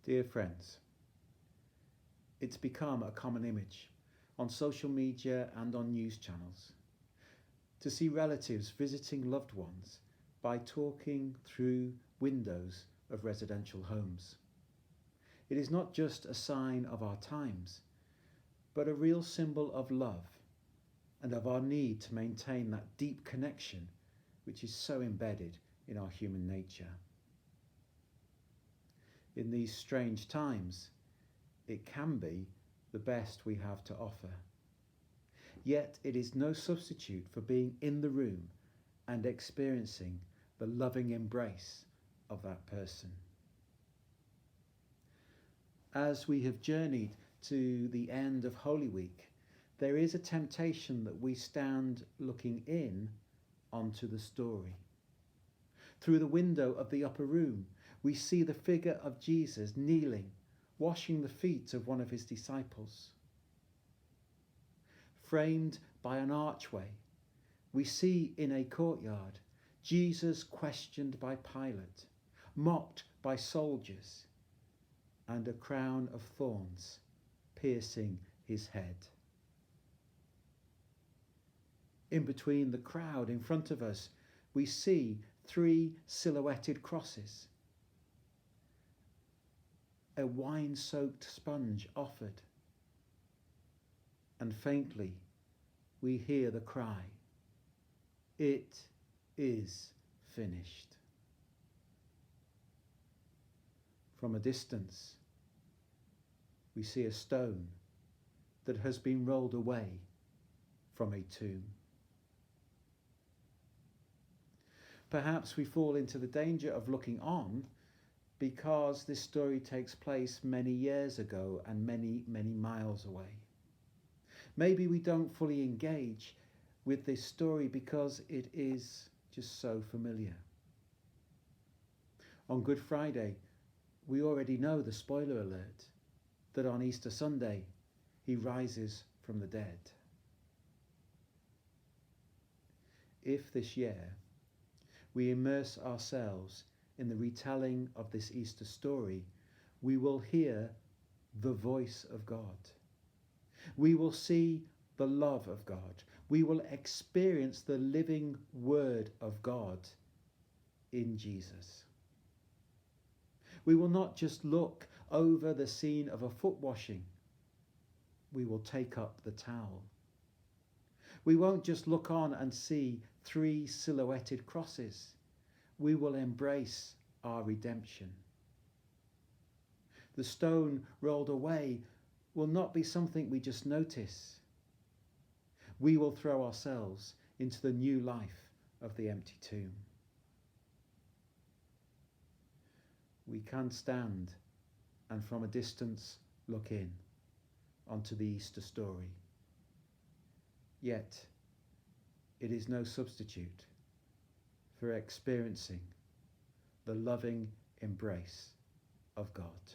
Dear friends, it's become a common image on social media and on news channels to see relatives visiting loved ones by talking through windows of residential homes. It is not just a sign of our times, but a real symbol of love and of our need to maintain that deep connection which is so embedded in our human nature. In these strange times, it can be the best we have to offer. Yet it is no substitute for being in the room and experiencing the loving embrace of that person. As we have journeyed to the end of Holy Week, there is a temptation that we stand looking in onto the story. Through the window of the upper room, we see the figure of Jesus kneeling, washing the feet of one of his disciples. Framed by an archway, we see in a courtyard Jesus questioned by Pilate, mocked by soldiers, and a crown of thorns piercing his head. In between the crowd in front of us, we see 3 silhouetted crosses. A wine-soaked sponge offered, and faintly we hear the cry, "It is finished." From a distance, we see a stone that has been rolled away from a tomb. Perhaps we fall into the danger of looking on because this story takes place many years ago and many, many miles away. Maybe we don't fully engage with this story because it is just so familiar. On Good Friday, we already know the spoiler alert that on Easter Sunday, he rises from the dead. If this year we immerse ourselves in the retelling of this Easter story, we will hear the voice of God. We will see the love of God. We will experience the living word of God in Jesus. We will not just look over the scene of a foot washing. We will take up the towel. We won't just look on and see 3 silhouetted crosses. We will embrace our redemption. The stone rolled away will not be something we just notice. We will throw ourselves into the new life of the empty tomb. We can stand and from a distance look in onto the Easter story. Yet, it is no substitute for experiencing the loving embrace of God.